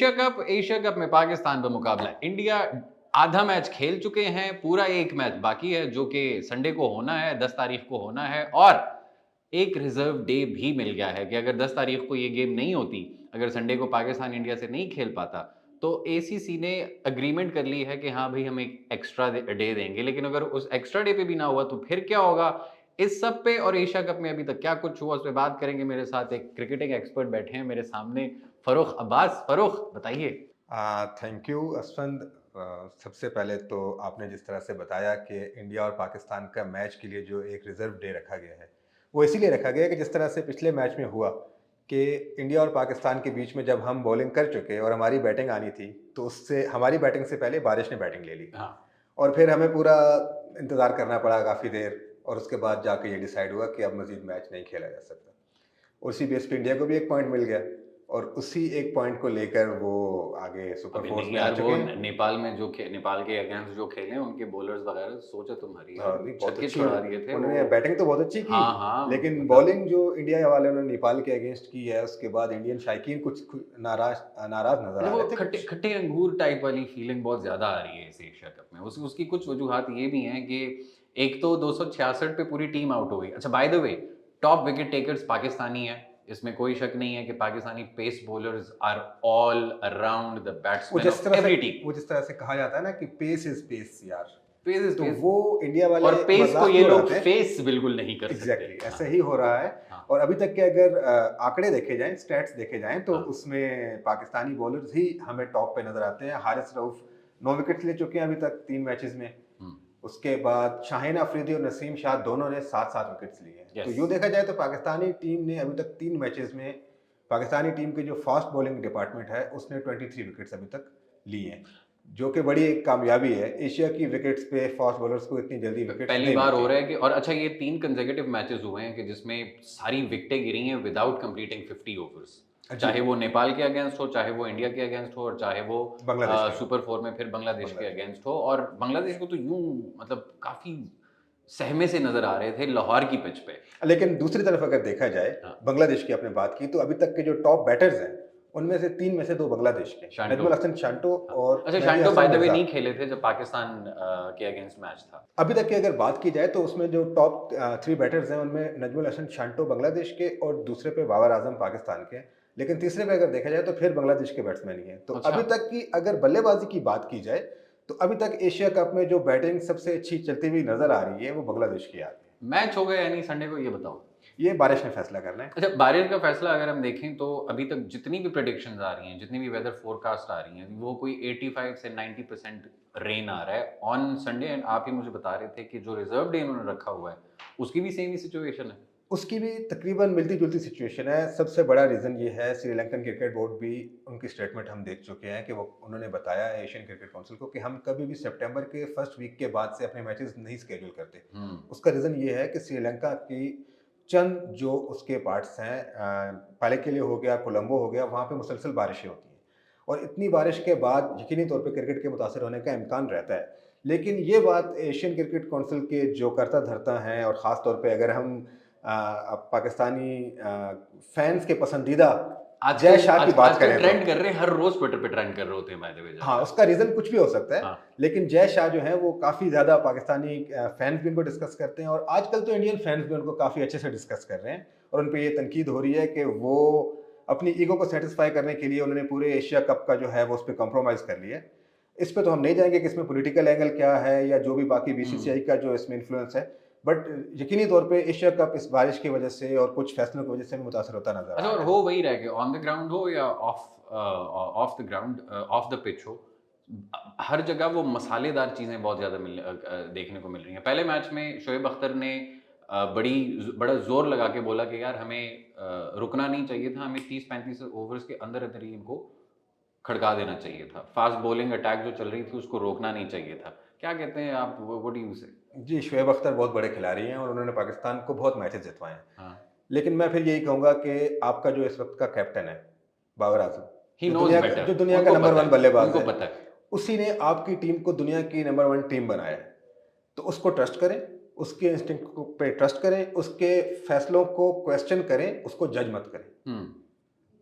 Asia cup में पाकिस्तान का मुकाबला। इंडिया आधा मैच खेल चुके हैं, पूरा एक मैच बाकी है जो कि संडे को होना है, 10 तारीख को होना है और एक रिजर्व डे भी मिल गया है कि अगर 10 तारीख को ये गेम नहीं होती, अगर संडे को पाकिस्तान इंडिया से नहीं खेल पाता, तो एसीसी ने एग्रीमेंट कर ली है कि हाँ भाई हम एक एक्स्ट्रा डे देंगे। लेकिन अगर उस एक्स्ट्रा डे पे भी ना हुआ तो फिर क्या होगा? इस सब पे और एशिया कप में अभी तक क्या कुछ हुआ उस पे बात करेंगे। मेरे साथ एक क्रिकेटिंग एक्सपर्ट बैठे हैं मेरे सामने, फरुख अब्बास। फरुख बताइए। Thank you Asfand. सबसे पहले तो आपने जिस तरह से बताया कि इंडिया और पाकिस्तान का मैच के लिए जो एक रिजर्व डे रखा गया है, वो इसीलिए रखा गया है कि जिस तरह से पिछले मैच में हुआ कि इंडिया और पाकिस्तान के बीच में जब हम बॉलिंग कर चुके और हमारी बैटिंग आनी थी, तो उससे हमारी बैटिंग से पहले बारिश ने बैटिंग ले ली हाँ। और फिर हमें पूरा इंतज़ार करना पड़ा काफ़ी देर, और उसके बाद जाके ये डिसाइड हुआ कि अब मज़ीद मैच नहीं खेला जा सकता। उसी बेस पे इंडिया को भी एक पॉइंट मिल गया और उसी एक पॉइंट को लेकर वो आगे सुपर अबे फोर्स नहीं में आ यार, चुके वो हैं। नेपाल में जो नेपाल के अगेंस्ट जो खेले उनके बॉलर्स वगैरह, सोचा तुम्हारी यार, नहीं, बहुत छक्के अच्छी छुड़ा दिए थे वो। उन्होंने बैटिंग तो बहुत अच्छी की, हाँ हाँ, लेकिन मतलब बॉलिंग जो इंडिया वाले ने नेपाल के अगेंस्ट की है, उसके बाद इंडियन शायकीन कुछ नाराज नाराज नजर अच्छा आ वो रहे थे खट्टे कुछ। खट्टे अंगूर टाइप वाली फीलिंग बहुत ज्यादा आ रही है इस एशिया कप में। उसकी कुछ वजूहात ये भी हैं कि एक तो 266 पे पूरी टीम आउट हो गई। अच्छा by the way, top wicket takers Pakistani है, इसमें कोई शक नहीं है कि Pakistani pace bowlers are all around the batsman of every team. वो जिस तरह से कहा जाता है ना कि पेस इज पेस यार, पेस इज तो पेस। वो इंडिया वाले और पेस को मजाक ये क्यों लोग उड़ाते हैं। फेस बिल्कुल नहीं कर सकते। एग्जैक्टली हाँ ऐसा ही हो रहा है। हाँ और अभी तक के अगर आंकड़े देखे जाएं, स्टैट्स देखे जाएं, तो हाँ। उसमें पाकिस्तानी बॉलर्स ही हमें टॉप पे नजर आते हैं। हारिस रऊफ 9 विकेट ले चुके हैं अभी तक 3 मैचेस में। हम्म। उसके बाद शाहीन अफरीदी और नसीम शाह दोनों ने 7-7 विकेट्स लिए हैं। तो यस। यूं देखा जाए तो पाकिस्तानी टीम ने अभी तक 3 मैचेस में, पाकिस्तानी टीम के जो फास्ट बॉलिंग डिपार्टमेंट है उसने 23 विकेट्स अभी तक लिए हैं, जो कि बड़ी एक कामयाबी है। एशिया की विकेट्स पे फास्ट बॉलर्स को इतनी जल्दी विकेट्स पहली नहीं बार हो मिलती। रहा है कि, और अच्छा ये 3 कंसेक्यूटिव मैचेस हुए हैं कि जिसमें सारी विकेटें गिरी हैं विदाउट कंप्लीटिंग 50 ओवर्स। जी, चाहे वो नेपाल के अगेंस्ट हो, चाहे वो इंडिया के अगेंस्ट हो, और चाहे वो बांग्लादेश के सुपर 4 में फिर बांग्लादेश के बांग्लादेश अगेंस्ट हो। और बांग्लादेश को तो यूं मतलब काफी सहमे से नजर आ रहे थे लाहौर की पिच पे। लेकिन दूसरी तरफ अगर देखा जाए, हाँ, बांग्लादेश की आपने बात की, तो अभी तक के जो टॉप बैटर्स हैं, उनमें से 3 में से 2 बांग्लादेश के, शांटो। नजमुल हसन शांटो हाँ। और अच्छा Mehidy Shanto by Hasan the way Miraz. नहीं खेले थे जब पाकिस्तान के अगेंस्ट मैच था। अभी तक की अगर बात की जाए तो उसमें जो टॉप 3 बैटर्स हैं, उनमें नजमुल हसन शांटो बांग्लादेश के और दूसरे पे बाबर आजम पाकिस्तान के। लेकिन तीसरे पे अगर देखा जाए तो फिर बांग्लादेश के बैट्समैन ही हैं। तो अच्छा, अभी तक की अगर बल्लेबाजी की बात की जाए, तो अभी तक एशिया कप में जो बैटिंग सबसे अच्छी चलती हुई नजर आ रही है, वो बांग्लादेश की आ रही है। मैच हो गया यानी संडे को, ये बताओ। ये बारिश ने फैसला करना है। अच्छा बारिश का फैसला अगर हम देखें तो अभी तक जितनी भी प्रेडिक्शंस आ रही हैं, जितनी भी वेदर फोरकास्ट आ रही हैं, वो कोई 85 से 90% रेन आ रहा है ऑन संडे। एंड आप ही मुझे बता रहे थे कि जो रिजर्व डे इन्होंने रखा हुआ है उसकी भी सेम ही सिचुएशन है। उसकी भी तकरीबन मिलती-जुलती सिचुएशन है। सबसे बड़ा रीज़न ये है, श्रीलंकन क्रिकेट बोर्ड भी, उनकी स्टेटमेंट हम देख चुके हैं कि वो उन्होंने बताया है एशियन क्रिकेट काउंसिल को कि हम कभी भी सितंबर के फर्स्ट वीक के बाद से अपने मैचेस नहीं शेड्यूल करते। हम्म। उसका रीज़न ये है कि श्रीलंका की चंद जो उसके पार्ट्स हैं, पालेकेले हो गया, कोलंबो हो गया, वहाँ पे मुसलसल बारिशें होती हैं और इतनी बारिश के बाद यकीनी तौर पे क्रिकेट के मुतासर होने का इम्कान रहता है। लेकिन ये बात एशियन क्रिकेट काउंसिल के जो कर्ता-धर्ता हैं, और ख़ास तौर पे अगर हम अब पाकिस्तानी फैंस के पसंदीदा जय आजकल शाह की बात आजकल करें तो, ट्रेंड कर रहे हैं, हर रोज ट्विटर पे ट्रेंड कर रहे होते हैं बाय द वे जय हाँ, शाह। उसका रीज़न कुछ भी हो सकता है। हाँ। लेकिन जय शाह जो हैं वो काफ़ी ज़्यादा पाकिस्तानी फैन्स भी उनको डिस्कस करते हैं, और आजकल तो इंडियन फैन्स भी उनको काफ़ी अच्छे से डिस्कस कर रहे हैं, और उन पे ये तनकीद हो रही है कि वो अपनी ईगो को सैटिस्फाई करने के लिए उन्होंने पूरे एशिया कप का जो है वो उस पे कॉम्प्रोमाइज़ कर लिया है। इस पे तो हम नहीं जाएँगे कि इसमें पॉलिटिकल एंगल क्या है या जो भी बाकी बीसीसीआई का जो इसमें इन्फ्लुएंस है। बट यकीनी तौर पे एशिया कप इस बारिश की वजह से और कुछ फैसलों की वजह से भी मुतासर होता नज़र अच्छा आ और रहा हो है। वही रह गया ऑन द ग्राउंड हो या of the ground, of the pitch हो, हर जगह वो मसालेदार चीज़ें बहुत ज़्यादा देखने को मिल रही हैं। पहले मैच में शोएब अख्तर ने बड़ा ज़ोर लगा के बोला कि यार हमें रुकना नहीं चाहिए था, हमें 30-35 ओवर्स के अंदर अंदर ही इनको खड़का देना चाहिए था। फास्ट बॉलिंग अटैक जो चल रही थी उसको रोकना नहीं चाहिए था। क्या कहते हैं आप, व्हाट डू यू से? जी, शोएब अख्तर बहुत बड़े खिलाड़ी हैं और उन्होंने पाकिस्तान को बहुत मैचेस जितवाए हैं। हाँ। लेकिन मैं फिर यही कहूँगा कि आपका जो इस वक़्त का कैप्टन है, बाबर आज़म, ही नोज़ बेटर, जो दुनिया का उनको नंबर पता 1 है, बल्लेबाज़ उनको है, पता है। उसी ने आपकी टीम को दुनिया की नंबर 1 टीम बनाया है। तो उसको ट्रस्ट करें, उसके इंस्टिंक्ट को पे ट्रस्ट करें, उसके फैसलों को क्वेश्चन करें, उसको जज मत करें। हुँ।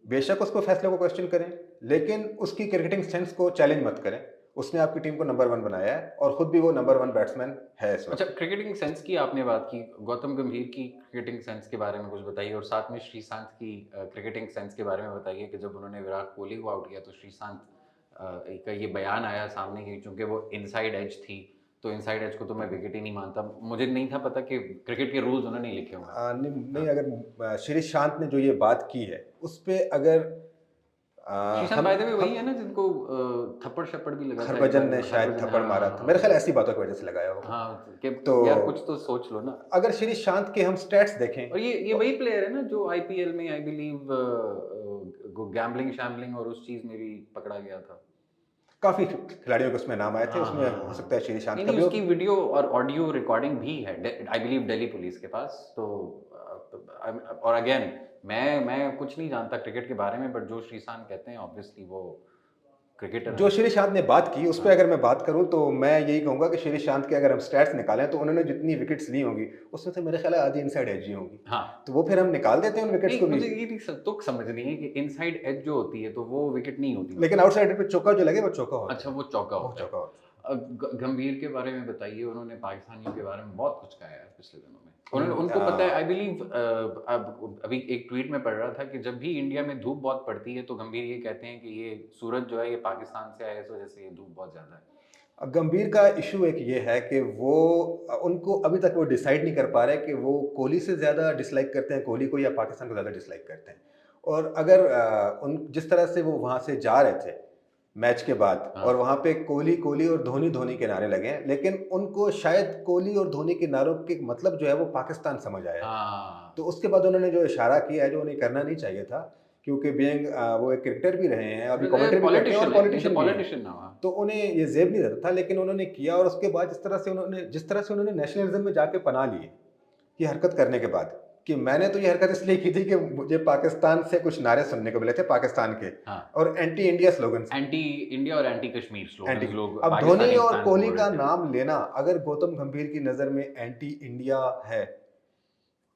बेशक उसको फैसले को क्वेश्चन करें, लेकिन उसकी क्रिकेटिंग सेंस को चैलेंज मत करें। उसने आपकी टीम को नंबर 1 बनाया है और खुद भी वो नंबर 1 बैट्समैन है इस अच्छा, वक्त। क्रिकेटिंग सेंस की आपने बात की, गौतम गंभीर की क्रिकेटिंग सेंस के बारे में कुछ बताइए और साथ में श्रीशांत की क्रिकेटिंग सेंस के बारे में बताइए कि जब उन्होंने विराट कोहली को आउट किया तो श्रीशांत का ये बयान आया सामने कि चूंकि वो इनसाइड एज थी, तो इनसाइड एज को तो मैं विकेट ही नहीं मानता। मुझे नहीं था पता कि क्रिकेट के रूल्स उन्होंने नहीं लिखे हुए हैं। नहीं, नहीं, हाँ। अगर श्रीशांत ने जो ये बात की है उस पे अगर श्रीशांत हम बाय द वे वही है हम ना जिनको थप्पड़ शप्पड़ भी लगा था एक हरभजन बार, ने शायद हरभजन, थप्पड़ हाँ मारा हाँ था, मेरे ख्याल ऐसी हाँ बातों की वजह से लगाया होगा। हाँ, कि तो यार कुछ तो सोच लो ना। अगर श्रीशांत के हम स्टैट्स देखें और ये तो वही प्लेयर है ना जो आईपीएल में आई बिलीव गैम्बलिंग शैम्बलिंग और उस चीज में भी पकड़ा गया था। काफी खिलाड़ियों के उसमें नाम आए थे, हाँ उसमें हाँ हो हाँ। सकता है श्रीशांत नहीं का नहीं, भी हो। उसकी वीडियो और ऑडियो रिकॉर्डिंग भी है आई बिलीव दिल्ली पुलिस के पास। तो और अगेन मैं कुछ नहीं जानता क्रिकेट के बारे में, बट जो श्रीशांत कहते हैं ऑब्वियसली वो क्रिकेटर जो हैं। श्रीशांत ने बात की उस पे हाँ अगर मैं बात करूं तो मैं यही कहूंगा कि श्रीशांत के अगर हम स्टैट्स निकालें तो उन्होंने जितनी विकेट्स ली होंगी उसमें से मेरे ख्याल है आधी इनसाइड एज ही होंगी। हाँ। तो वो फिर हम निकाल देते हैं उन विकेट्स नहीं, को भी। मुझे ये नहीं तुक समझनी है कि इनसाइड एज जो होती है तो वो विकेट नहीं होती लेकिन मतलब। आउटसाइड पे चौका जो लगे वो चौका होता अच्छा, है। वो चौका वो होता है। चौका होता है। अब गंभीर के बारे में बताइए, उन्होंने पाकिस्तानियों के बारे में बहुत कुछ कहा है पिछले दिनों में। उनको पता है आई बिलीव, अब अभी एक ट्वीट में पढ़ रहा था कि जब भी इंडिया में धूप बहुत पड़ती है तो गंभीर ये कहते हैं कि ये सूरज जो है ये पाकिस्तान से आया है, इस वजह से ये धूप बहुत ज्यादा है। गंभीर का इशू एक ये है कि वो उनको अभी तक वो डिसाइड नहीं कर पा रहे कि वो कोहली से ज़्यादा डिसलाइक करते हैं कोहली को या पाकिस्तान को ज़्यादा डिसलाइक करते हैं। और अगर उन जिस तरह से वो वहाँ से जा रहे थे मैच के बाद हाँ और वहाँ पे कोहली कोहली और धोनी धोनी के नारे लगे हैं, लेकिन उनको शायद कोहली और धोनी के नारों के मतलब जो है वो पाकिस्तान समझ आया है। हाँ। तो उसके बाद उन्होंने जो इशारा किया है जो उन्हें करना नहीं चाहिए था, क्योंकि बीइंग वो एक क्रिकेटर भी रहे हैं, अभी कमेंट्री भी करते हैं और पॉलिटिशियन भी हैं। पॉलिटिशियन ना। तो उन्हें ये ज़ेब नहीं रहता था, लेकिन उन्होंने किया और उसके बाद जिस तरह से उन्होंने नेशनलिज्म में जाके पनाह ली है, ये हरकत करने के बाद कि मैंने तो ये हरकत इसलिए की थी कि मुझे पाकिस्तान से कुछ नारे सुनने को मिले थे पाकिस्तान के हाँ, और anti India slogans. Anti India और एंटी कश्मीर एंटी स्लोगन्स लोग अब धोनी पाकिस्तानी और फैंस कोहली बोल का रहे थे। नाम लेना अगर गौतम गंभीर की नज़र में एंटी इंडिया है,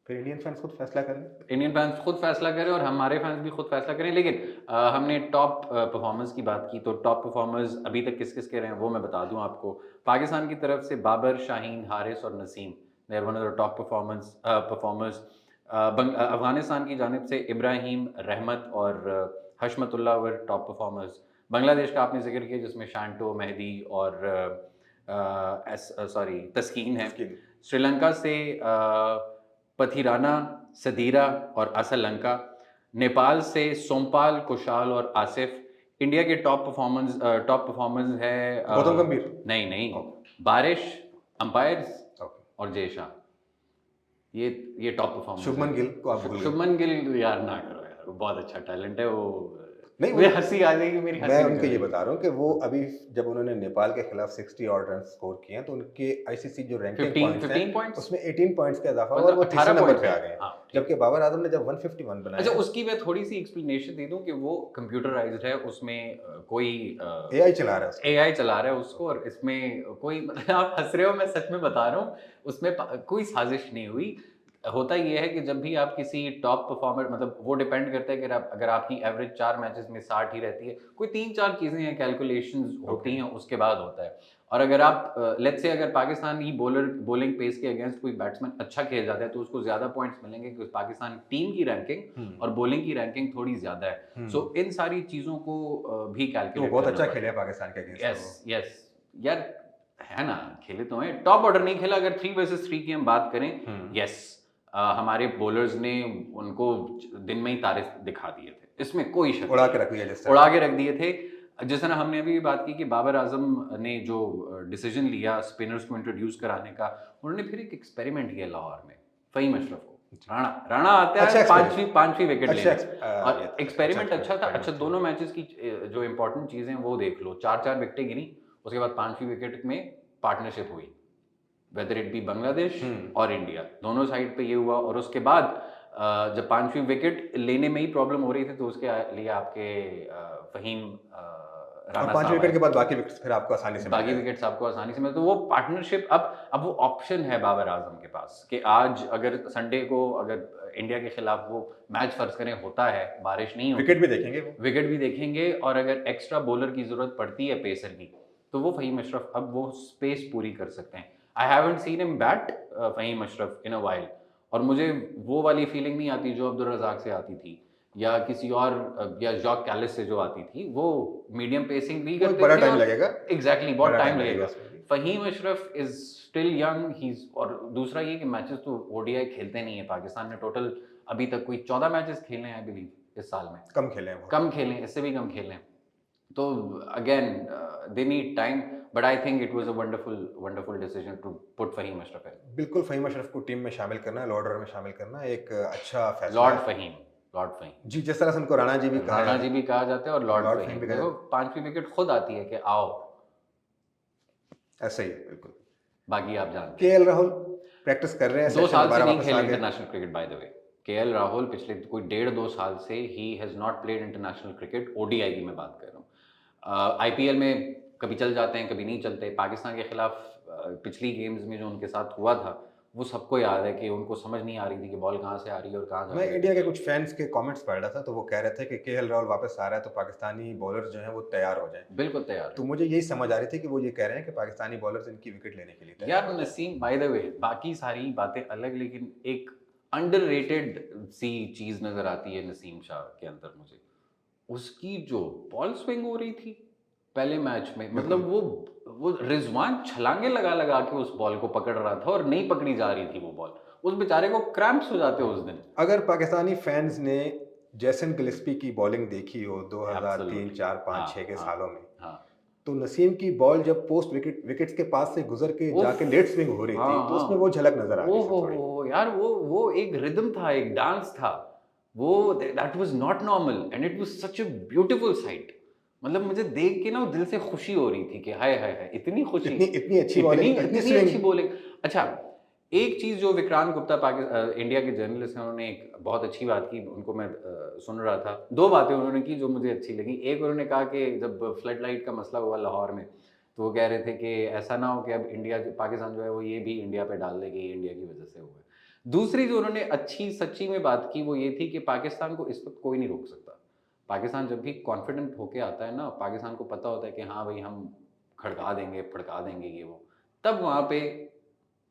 फिर इंडियन फैंस खुद फैसला करें। इंडियन फैंस खुद फैसला करें और हमारे फैंस भी खुद फैसला करें। लेकिन हमने टॉप परफॉर्मर्स की बात की, तो टॉप परफॉर्मर्स अभी तक किस किस के रहे हैं वो मैं बता दूं आपको। पाकिस्तान की तरफ से बाबर, शाहीन, हारिस और Naseem, they are one of the top performers. Afghanistan की जानिब से इब्राहिम, रहमत और Hashmatullah were top performers. Bangladesh का आपने जिक्र किया जिसमें शांटो, मेहदी और तस्कीन है। श्रीलंका से पथिराना, सदीरा और असलंका। नेपाल से सोमपाल, कुशाल और आसिफ। इंडिया के टॉप परफॉर्मर्स है गौतम गंभीर नहीं नहीं, बारिश, अंपायर्स ओके। और जय शाह। ये टॉप परफॉर्मर्स शुभमन है। गिल को आप भूल गए। शुभमन गिल यार ना करो यार, वो बहुत अच्छा टैलेंट है वो। नहीं, मुझे हंसी आ जाएगी, मेरी हंसी मैं निकल उनके ये जाएगी। बता रहा हूँ कि वो अभी जब उन्होंने नेपाल के खिलाफ 60 और रन स्कोर किए हैं तो उनके आईसीसी जो रैंकिंग 15 पॉइंट्स 15 हैं पॉइंट्स, उसमें 18 पॉइंट्स का इजाफा हुआ और मतलब वो 18 तीसरे नंबर पॉइंट्स पे आ है। गए हैं। हाँ ठीक। जबकि बाबर आजम ने जब 151 बनाए अच्छा, हैं, उसकी मैं थोड़ी सी एक्सप्लेनेशन दे दूं कि वो कंप्यूटराइज्ड है, उसमें कोई एआई चला रहा है उसको। एआई चला रहा है उसको, और इसमें कोई मतलब आप हंस रहे हो, मैं सच में बता रहा हूँ, उसमें कोई साजिश नहीं हुई। होता ये है कि जब भी आप किसी टॉप परफॉर्मर, मतलब वो डिपेंड करता है कि अगर आपकी एवरेज 4 मैचेस में 60 ही रहती है, कोई 3-4 चीज़ें हैं, कैलकुलेशंस होती हैं, उसके बाद होता है। और अगर आप लेट्स से अगर पाकिस्तानी बॉलिंग पेस के अगेंस्ट कोई बैट्समैन अच्छा खेल जाता है तो उसको ज़्यादा पॉइंट्स मिलेंगे क्योंकि पाकिस्तान टीम की रैंकिंग और बॉलिंग की रैंकिंग थोड़ी ज़्यादा है। सो इन सारी चीज़ों को भी वो कैलकुलेट बहुत करना अच्छा पड़ता खेले है। हैं पाकिस्तान के अगेंस्ट। यस यस यार, है ना, खेले तो हैं, टॉप ऑर्डर नहीं खेला। अगर 3 वर्सेस 3 की हम बात करें, यस हमारे बॉलर्स ने उनको दिन में ही तारे दिखा दिए थे, इसमें कोई शक उड़ा नहीं के है। रख दिया जिस उड़ा तरह। के रख दिए थे। जिस तरह हमने अभी भी बात की कि बाबर आजम ने जो डिसीजन लिया स्पिनर्स को इंट्रोड्यूस कराने का, उन्होंने फिर एक एक्सपेरिमेंट किया लाहौर में फ़हीम अशरफ को। राणा आता अच्छा है experiment। पांचवी विकेट अच्छा लेने, और ये एक्सपेरिमेंट अच्छा था। अच्छा, experiment। दोनों मैचेस की जो इंपॉर्टेंट चीज़ें वो देख लो, 4-4 विकेटें गिनी, उसके बाद पांचवी विकेट में पार्टनरशिप हुई, वेदर इट बी बांग्लादेश और इंडिया, दोनों साइड पे ये हुआ। और उसके बाद जब पांचवी विकेट लेने में ही प्रॉब्लम हो रही थी तो उसके लिए आपके फ़हीम राणा 5 साहब विकेट आए। के बाद बाकी विकेट्स फिर आपको आसानी से मिल बाकी गए। विकेट्स आपको आसानी से मिलते, तो वो पार्टनरशिप अब वो ऑप्शन है बाबर आजम के पास कि आज अगर संडे को अगर इंडिया के खिलाफ वो मैच फर्ज करें होता है, बारिश नहीं होती, विकेट भी देखेंगे वो। विकेट भी देखेंगे, और अगर एक्स्ट्रा बॉलर की जरूरत पड़ती है पेसर की, तो वो फहीम अशरफ अब वो स्पेस पूरी कर सकते हैं। I haven't seen him bat Faheem Ashraf in a while, और मुझे वो वाली फीलिंग नहीं आती जो अब्दुल रज़ाक से आती थी या किसी और या जॉक कैलिस से जो आती थी। वो मीडियम पेसिंग भी वो करते बड़ा थे टाइम और लगेगा, एग्जैक्टली बहुत बड़ा टाइम टाइम लगेगा। उसमें भी। Faheem Ashraf is still young, और दूसरा ये कि मैचेस तो ओडीआई खेलते नहीं है पाकिस्तान ने, टोटल अभी तक कोई 14 मैचेस खेले हैं आई बिलीव इस साल में, कम खेले हैं बहुत। कम खेलें, इससे भी कम खेलें। तो again they need time, but I think it was a wonderful decision to put Fahim Ashraf in. बिल्कुल फ़हीम अशरफ को टीम में शामिल करना, लॉर्ड ऑर्डर में शामिल करना एक अच्छा फैसला लॉर्ड है। फहीम, लॉर्ड फहीम, जी, जिस तरह से उनको राणा जी भी कहा राणा जाता जी है, भी कहा जाता है और लॉर्ड लॉर्ड फहीम। फ़हीम भी कहा देखो जाता 5वीं विकेट खुद आती है कि आओ, है। ऐसा ही है, बिल्कुल। बाकी आप जानते हैं। केएल राहुल प्रैक्टिस कर रहे हैं, 2 सेशन साल से दोबारा नहीं वापस खेले आ गए। International cricket bye the way. KL Rahul पिछले कोई 1.5-2 साल से he has not played international cricket, ODI की मैं बात कर रहा हूँ। आईपीएल में कभी चल जाते हैं, कभी नहीं चलते। पाकिस्तान के खिलाफ पिछली गेम्स में जो उनके साथ हुआ था, वो सबको याद है कि उनको समझ नहीं आ रही थी कि बॉल कहाँ से आ रही है और कहाँ जा मैं रही इंडिया है। के कुछ फैंस के कमेंट्स पढ़ रहा था, तो वो कह रहे थे कि केएल राहुल वापस आ रहा है तो पाकिस्तानी बॉलर जो हैं वो तैयार हो जाएं। बिल्कुल तैयार तो है। मुझे यही समझ आ रही थी कि वो ये कह रहे हैं कि पाकिस्तानी बॉलर्स इनकी विकेट लेने के लिए तैयार यार हो जाएं। नसीम, बाय द वे, बाकी सारी बातें अलग, लेकिन एक अंडररेटेड सी चीज नजर आती है नसीम शाह के अंदर मुझे। उसकी जो बॉल स्विंग हो रही थी पहले मैच में, मतलब वो रिजवान छलांगे लगा लगा के उस बॉल को पकड़ रहा था और नहीं पकड़ी जा रही थी वो बॉल। उस बेचारे को क्रैम्प्स हो जाते उस दिन। अगर पाकिस्तानी फैंस ने जैसन गिलेस्पी की बॉलिंग देखी हो 2003, एब्सोल्युटली। 4, 5, हाँ 6 के हाँ सालों में, हाँ। तो नसीम की बॉल जब पोस्ट विकेट्स के पास से गुजर के उफ, जाके लेट स्विंग हो रही थी, हाँ तो हाँ, उसमें वो झलक नजर आ रही थी थोड़ी। हो यार, वो एक रिदम था, एक डांस था वो, that was not normal and it was such a beautiful sight. मतलब मुझे देख के ना वो दिल से खुशी हो रही थी कि हाय हाय हाय, इतनी खुशी, इतनी अच्छी इतनी बॉलिंग, इतनी इतनी स्विंग। अच्छी बॉलिंग। अच्छा, एक चीज जो विक्रांत गुप्ता इंडिया के जर्नलिस्ट हैं, उन्होंने एक बहुत अच्छी बात की, उनको मैं सुन रहा था। 2 बातें उन्होंने की जो मुझे अच्छी लगी। एक, उन्होंने कहा कि जब फ्लड लाइट का मसला हुआ लाहौर में, तो वो कह रहे थे कि ऐसा ना हो कि अब पाकिस्तान जो है वो ये भी इंडिया पे डाल दे कि ये इंडिया की वजह से हुआ है। दूसरी जो उन्होंने अच्छी सच्ची में बात की वो ये थी कि पाकिस्तान को इस वक्त कोई नहीं रोक सकता। पाकिस्तान जब भी कॉन्फिडेंट होके आता है ना, पाकिस्तान को पता होता है कि हाँ भाई हम खड़का देंगे, फड़का देंगे ये वो, तब वहाँ पे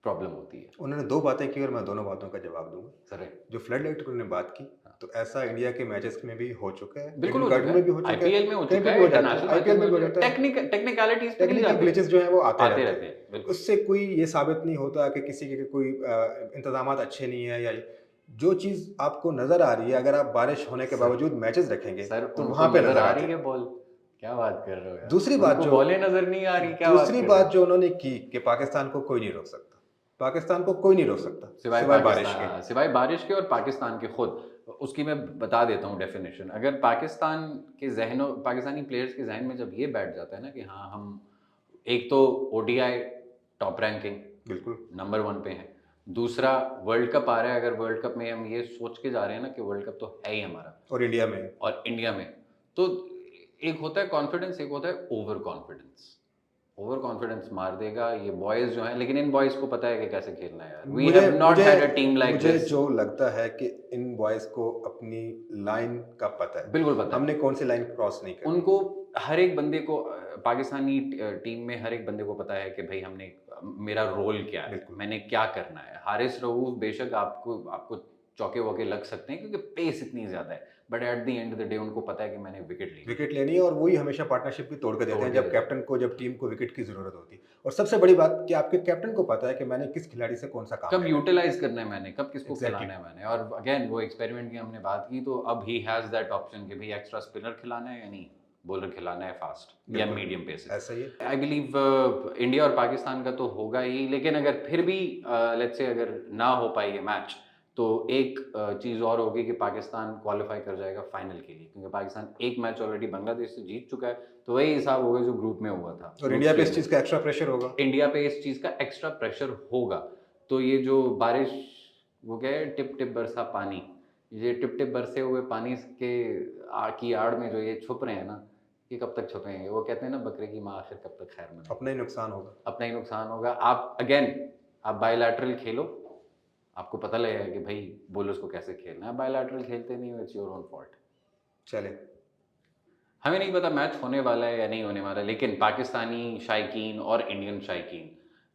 प्रॉब्लम होती है। उन्होंने 2 बातें की और मैं दोनों बातों का जवाब दूंगा। सर, जो फ्लड लाइट की उन्होंने बात की, तो ऐसा इंडिया के मैचेस में भी हो चुका है, बिल्कुल ईडन हो चुका गार्डन में भी है, हो चुका है, आईपीएल में हो कहीं चुका पे है, भी हो जाता है, इंटरनेशनल आईपीएल में भी हो मैचेस जाता है। टेक्निकलिटीज पे नहीं टेक्निकल जाते, ग्लिचेस जो हैं वो आते रहते रहते हैं। हैं, बिल्कुल। उससे कोई ये साबित नहीं होता कि किसी के कोई इंतजामात अच्छे नहीं है, या जो चीज़ आपको नज़र आ रही है, अगर आप बारिश होने के सर, बावजूद मैचेस रखेंगे सर तो उनको वहाँ पे नजर नज़र आ आती रही है। है बॉल, क्या बात कर रहे हो यार? दूसरी बात उनको जो बॉलें नजर नहीं आ रही, क्या बात दूसरी कर रहे बात हो? जो उन्होंने की कि पाकिस्तान को कोई नहीं रोक सकता। पाकिस्तान को कोई नहीं रोक सकता सिवाय सिवाय बारिश के। पाकिस्तान, सिवाय बारिश के और पाकिस्तान के खुद। उसकी मैं बता देता हूँ डेफिनेशन। अगर पाकिस्तानी प्लेयर्स के जहन में जब ये बैठ जाता है ना कि हाँ हम, एक तो ओडीआई टॉप रैंकिंग बिल्कुल। नंबर 1 पे हैं, दूसरा वर्ल्ड कप आ रहा है, अगर वर्ल्ड कप में हम ये सोच के जा रहे हैं ना कि वर्ल्ड कप तो है ही हमारा, और इंडिया में तो एक होता है कॉन्फिडेंस, एक होता है ओवर कॉन्फिडेंस। ओवर कॉन्फिडेंस मार देगा ये बॉयज जो हैं, लेकिन इन बॉयज को पता है कि कैसे खेलना है यार। वी मुझे हैव नॉट मुझे हैड अ टीम लाइक मुझे दिस। जो लगता है कि इन बॉयज को अपनी लाइन का पता है, बिल्कुल पता है हमने कौन सी लाइन क्रॉस नहीं करी। उनको, हर एक बंदे को, पाकिस्तानी टीम में हर एक बंदे को पता है कि भाई हमने, मेरा रोल क्या है, बिल्कुल। मैंने क्या करना है। हारिस रऊफ बेशक आपको चौके वौके लग सकते हैं क्योंकि पेस इतनी ज्यादा है, but at the end of the day उनको पता है कि मैंने विकेट लेनी है, और वही हमेशा पार्टनरशिप भी तोड़ के देते तोड़ हैं के जब देते हैं। कैप्टन को, जब टीम को विकेट की जरूरत होती है। और सबसे बड़ी बात कि आपके कैप्टन को पता है कि मैंने किस खिलाड़ी से कौन सा काम कब लेना है। यूटिलाइज करना है मैंने, कब किसको Exactly. खिलाना है मैंने। और अगेन वो एक्सपेरिमेंट की हमने बात की, तो अब ही हैज दैट ऑप्शन कि भाई एक्स्ट्रा स्पिनर खिलाना है या नहीं, बॉलर खिलाना है फास्ट या बिल्कुल। Medium pace. ऐसा ही है। आई बिलीव इंडिया और पाकिस्तान का तो होगा ही, लेकिन अगर फिर भी लेट्स से अगर ना हो पाए ये मैच, तो एक चीज़ और होगी कि पाकिस्तान क्वालिफाई कर जाएगा फाइनल के लिए, क्योंकि पाकिस्तान एक मैच ऑलरेडी बांग्लादेश से जीत चुका है। तो वही हिसाब होगा जो ग्रुप में हुआ था, और इंडिया पे इस चीज़ का एक्स्ट्रा प्रेशर होगा। इंडिया पे इस चीज़ का एक्स्ट्रा प्रेशर होगा। तो ये जो बारिश, वो क्या है, टिप टिप बरसा पानी, ये टिप टिप बरसे हुए पानी की आड़ में जो ये छुप रहे हैं ना, ये कब तक छुपेंगे? वो कहते हैं ना बकरे की माँ आखिर कब तक खैर मनाए, अपना ही नुकसान होगा। अपना ही नुकसान होगा। आप अगेन आप बायलैटरल खेलो, आपको पता लगेगा कि भाई बुल्स को कैसे खेलना है। बायलैटरल खेलते नहीं हो, इट्स योर ओन फॉल्ट। चले, हमें नहीं पता मैच होने वाला है या नहीं होने वाला, लेकिन पाकिस्तानी शायकीन और इंडियन शायकीन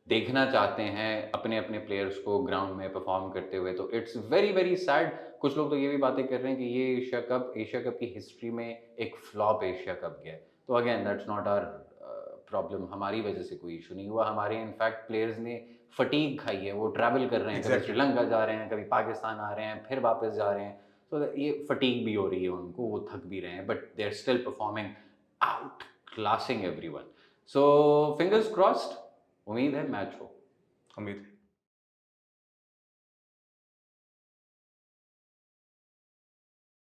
देखना चाहते हैं अपने अपने प्लेयर्स को ग्राउंड में परफॉर्म करते हुए। तो इट्स वेरी वेरी सैड। कुछ लोग तो ये भी बातें कर रहे हैं कि ये एशिया कप की हिस्ट्री में एक फ्लॉप एशिया कप गया है। तो again that's not our problem, हमारी वजह से कोई इशू नहीं हुआ। हमारे इनफैक्ट प्लेयर्स ने फटीग खाई है, वो ट्रैवल कर रहे हैं, कभी एग्जैक्टली। श्रीलंका जा रहे हैं, कभी पाकिस्तान आ रहे हैं, फिर वापस जा रहे हैं। तो ये फटीग भी हो रही है उनको, वो थक भी रहे हैं, but they are still performing outclassing everyone. So fingers crossed, उम्मीद है मैच हो। उम्मीद है।